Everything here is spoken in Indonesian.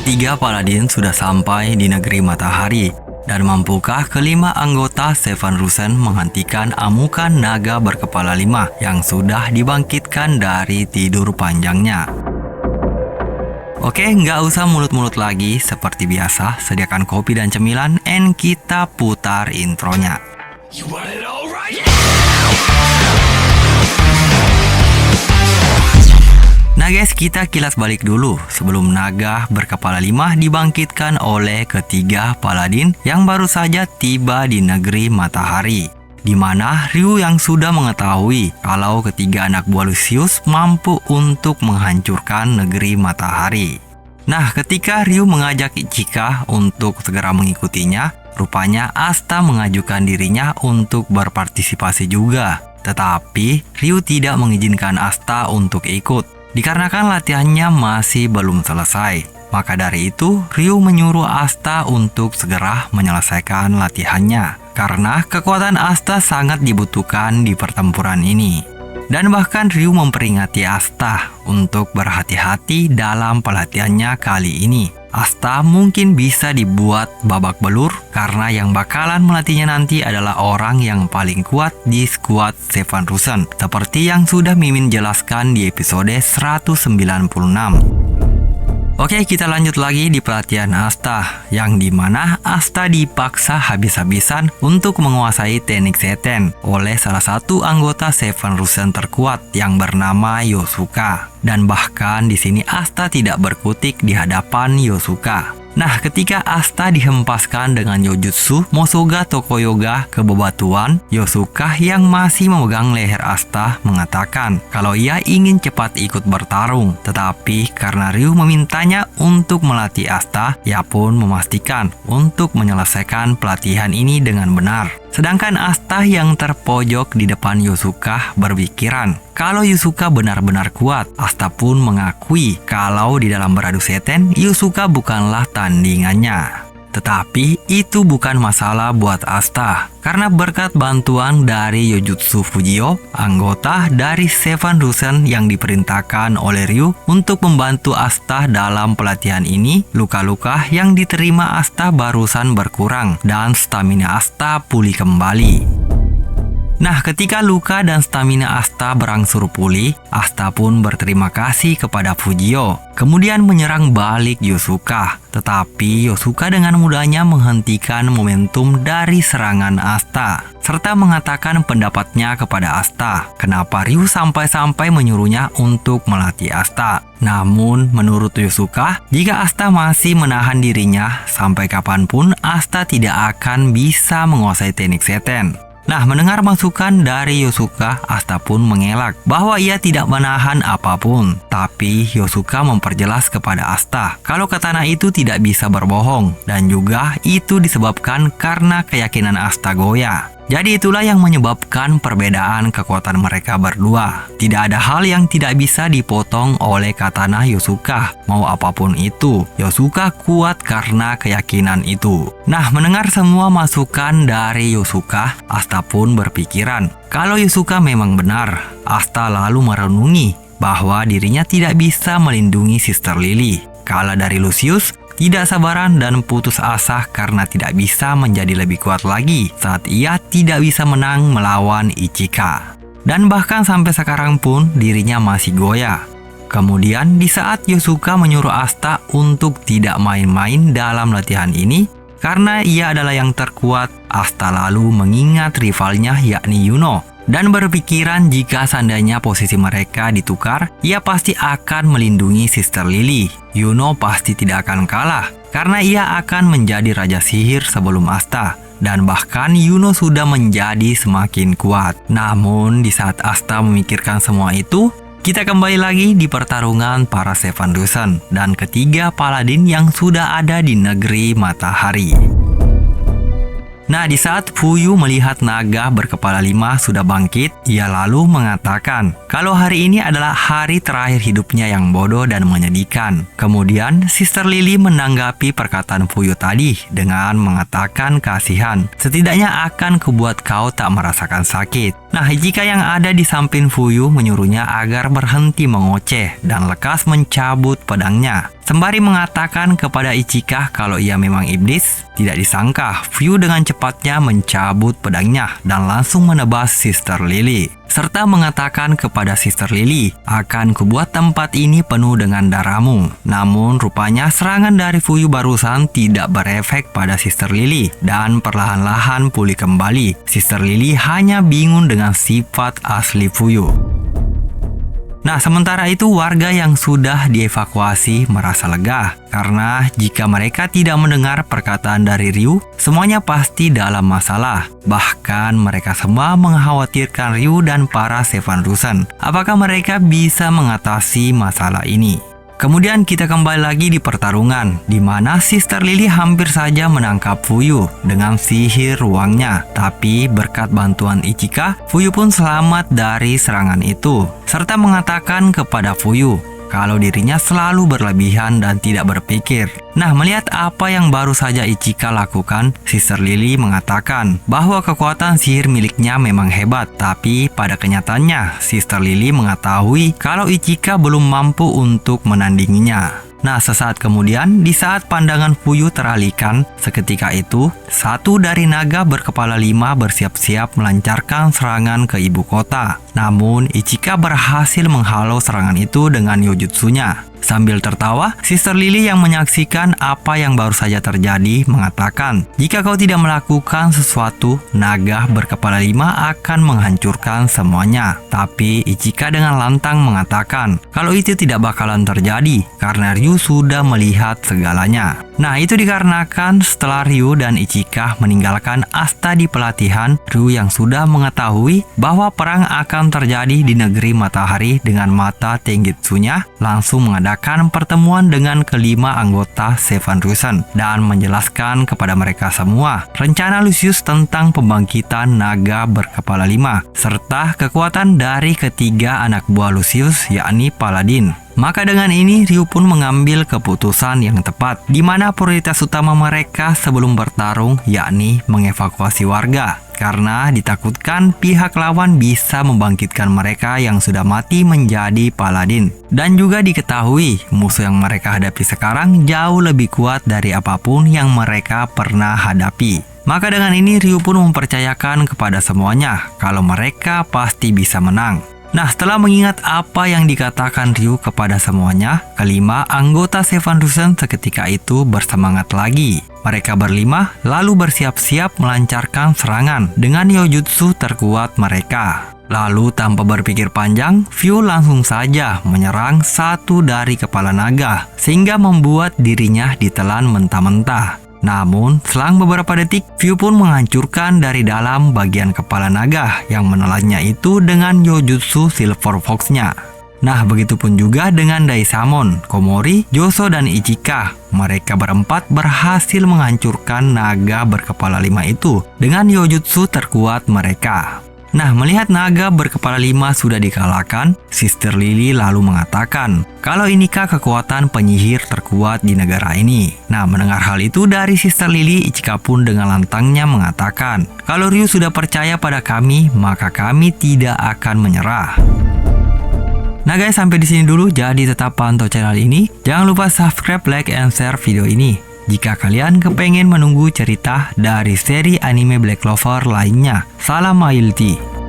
ketiga paladin sudah sampai di negeri matahari. Dan mampukah kelima anggota Seven Roosen menghentikan amukan naga berkepala 5 yang sudah dibangkitkan dari tidur panjangnya? Oke, nggak usah mulut-mulut lagi. Seperti biasa, sediakan kopi dan cemilan, and kita putar intronya. Nah guys, kita kilas balik dulu sebelum naga berkepala 5 dibangkitkan oleh ketiga paladin yang baru saja tiba di negeri matahari, di mana Ryu yang sudah mengetahui kalau ketiga anak buah Lucius mampu untuk menghancurkan negeri matahari. Nah, ketika Ryu mengajak Ichika untuk segera mengikutinya, rupanya Asta mengajukan dirinya untuk berpartisipasi juga. Tetapi Ryu tidak mengizinkan Asta untuk ikut, dikarenakan latihannya masih belum selesai. Maka dari itu, Ryu menyuruh Asta untuk segera menyelesaikan latihannya, karena kekuatan Asta sangat dibutuhkan di pertempuran ini. Dan bahkan Ryu memperingati Asta untuk berhati-hati dalam pelatihannya kali ini. Asta mungkin bisa dibuat babak belur karena yang bakalan melatihnya nanti adalah orang yang paling kuat di skuad Seven Roosen, seperti yang sudah Mimin jelaskan di episode 196. Oke, kita lanjut lagi di pelatihan Asta, yang dimana Asta dipaksa habis-habisan untuk menguasai teknik seten oleh salah satu anggota Seven Roosen terkuat yang bernama Yosuka. Dan bahkan di sini Asta tidak berkutik di hadapan Yosuka. Nah, ketika Asta dihempaskan dengan Yojutsu Mosoga Tokoyoga ke bebatuan, Yosuka yang masih memegang leher Asta mengatakan kalau ia ingin cepat ikut bertarung. Tetapi karena Ryu memintanya untuk melatih Asta, ia pun memastikan untuk menyelesaikan pelatihan ini dengan benar. Sedangkan Asta yang terpojok di depan Yosuka berpikiran kalau Yosuka benar-benar kuat. Asta pun mengakui kalau di dalam beradu seten, Yosuka bukanlah tandingannya. Tetapi itu bukan masalah buat Asta, karena berkat bantuan dari Yojutsu Fujio, anggota dari Seven Roosen yang diperintahkan oleh Ryu untuk membantu Asta dalam pelatihan ini, luka-luka yang diterima Asta barusan berkurang dan stamina Asta pulih kembali. Nah, ketika luka dan stamina Asta berangsur pulih, Asta pun berterima kasih kepada Fujio, kemudian menyerang balik Yosuka. Tetapi Yosuka dengan mudahnya menghentikan momentum dari serangan Asta, serta mengatakan pendapatnya kepada Asta, kenapa Ryu sampai-sampai menyuruhnya untuk melatih Asta. Namun, menurut Yosuka, jika Asta masih menahan dirinya, sampai kapanpun Asta tidak akan bisa menguasai teknik seten. Nah, mendengar masukan dari Yosuka, Asta pun mengelak bahwa ia tidak menahan apapun. Tapi Yosuka memperjelas kepada Asta kalau katana itu tidak bisa berbohong, dan juga itu disebabkan karena keyakinan Asta goyah. Jadi itulah yang menyebabkan perbedaan kekuatan mereka berdua. Tidak ada hal yang tidak bisa dipotong oleh katana Yosuka, mau apapun itu. Yosuka kuat karena keyakinan itu. Nah, mendengar semua masukan dari Yosuka, Asta pun berpikiran kalau Yosuka memang benar. Asta lalu merenungi bahwa dirinya tidak bisa melindungi Sister Lily. Kalah dari Lucius, tidak sabaran dan putus asa karena tidak bisa menjadi lebih kuat lagi saat ia tidak bisa menang melawan Ichika. Dan bahkan sampai sekarang pun dirinya masih goyah. Kemudian di saat Yosuka menyuruh Asta untuk tidak main-main dalam latihan ini karena ia adalah yang terkuat, Asta lalu mengingat rivalnya yakni Yuno dan berpikiran jika seandainya posisi mereka ditukar, ia pasti akan melindungi Sister Lily. Yuno pasti tidak akan kalah karena ia akan menjadi raja sihir sebelum Asta. Dan bahkan Yuno sudah menjadi semakin kuat. Namun di saat Asta memikirkan semua itu, kita kembali lagi di pertarungan para Seven Roosen dan ketiga paladin yang sudah ada di negeri matahari. Nah, di saat Fuyu melihat naga berkepala 5 sudah bangkit, ia lalu mengatakan kalau hari ini adalah hari terakhir hidupnya yang bodoh dan menyedihkan. Kemudian, Sister Lily menanggapi perkataan Fuyu tadi dengan mengatakan kasihan. Setidaknya akan kubuat kau tak merasakan sakit. Nah, Ichika yang ada di samping Fuyu menyuruhnya agar berhenti mengoceh dan lekas mencabut pedangnya. Sembari mengatakan kepada Ichika kalau ia memang iblis, tidak disangka Fuyu dengan cepatnya mencabut pedangnya dan langsung menebas Sister Lily. Serta mengatakan kepada Sister Lily, akan kubuat tempat ini penuh dengan darahmu. Namun rupanya serangan dari Fuyu barusan tidak berefek pada Sister Lily dan perlahan-lahan pulih kembali. Sister Lily hanya bingung dengan sifat asli Fuyu. Nah, sementara itu warga yang sudah dievakuasi merasa lega karena jika mereka tidak mendengar perkataan dari Ryu, semuanya pasti dalam masalah. Bahkan mereka semua mengkhawatirkan Ryu dan para Sevanrusen. Apakah mereka bisa mengatasi masalah ini? Kemudian kita kembali lagi di pertarungan, di mana Sister Lily hampir saja menangkap Fuyu dengan sihir ruangnya. Tapi berkat bantuan Ichika, Fuyu pun selamat dari serangan itu. Serta mengatakan kepada Fuyu kalau dirinya selalu berlebihan dan tidak berpikir. Nah, melihat apa yang baru saja Ichika lakukan, Sister Lily mengatakan bahwa kekuatan sihir miliknya memang hebat. Tapi pada kenyataannya, Sister Lily mengetahui kalau Ichika belum mampu untuk menandinginya. Nah, sesaat kemudian, di saat pandangan Fuyu teralihkan, seketika itu, satu dari naga berkepala 5 bersiap-siap melancarkan serangan ke ibu kota. Namun, Ichika berhasil menghalau serangan itu dengan yojutsunya. Sambil tertawa, Sister Lily yang menyaksikan apa yang baru saja terjadi mengatakan, jika kau tidak melakukan sesuatu, naga berkepala 5 akan menghancurkan semuanya. Tapi Ichika dengan lantang mengatakan kalau itu tidak bakalan terjadi karena Ryu sudah melihat segalanya. Nah, itu dikarenakan setelah Ryu dan Ichika meninggalkan asta di pelatihan, Ryu yang sudah mengetahui bahwa perang akan terjadi di negeri matahari dengan mata Tengetsunya langsung mengadakan pertemuan dengan kelima anggota Sevanrusen dan menjelaskan kepada mereka semua rencana Lucius tentang pembangkitan naga berkepala 5 serta kekuatan dari ketiga anak buah Lucius, yakni Paladin. Maka dengan ini Ryu pun mengambil keputusan yang tepat, di mana prioritas utama mereka sebelum bertarung yakni mengevakuasi warga. Karena ditakutkan pihak lawan bisa membangkitkan mereka yang sudah mati menjadi Paladin. Dan juga diketahui musuh yang mereka hadapi sekarang jauh lebih kuat dari apapun yang mereka pernah hadapi. Maka dengan ini Ryu pun mempercayakan kepada semuanya kalau mereka pasti bisa menang. Nah, setelah mengingat apa yang dikatakan Ryu kepada semuanya, kelima anggota Sevanrusen seketika itu bersemangat lagi. Mereka berlima lalu bersiap-siap melancarkan serangan dengan yojutsu terkuat mereka. Lalu tanpa berpikir panjang, Fuyu langsung saja menyerang satu dari kepala naga sehingga membuat dirinya ditelan mentah-mentah. Namun, selang beberapa detik, Fuyu pun menghancurkan dari dalam bagian kepala naga yang menelannya itu dengan yojutsu Silver Fox-nya. Nah, begitupun juga dengan Daisamon, Komori, Joso, dan Ichika. Mereka berempat berhasil menghancurkan naga berkepala 5 itu dengan yojutsu terkuat mereka. Nah, melihat naga berkepala 5 sudah dikalahkan, Sister Lily lalu mengatakan kalau inikah kekuatan penyihir terkuat di negara ini. Nah, mendengar hal itu dari Sister Lily, Ichika pun dengan lantangnya mengatakan kalau Ryu sudah percaya pada kami, maka kami tidak akan menyerah. Nah guys, sampai di sini dulu, jadi tetap pantau channel ini. Jangan lupa subscribe, like, and share video ini. Jika kalian kepengen menunggu cerita dari seri anime Black Clover lainnya. Salam Ailti.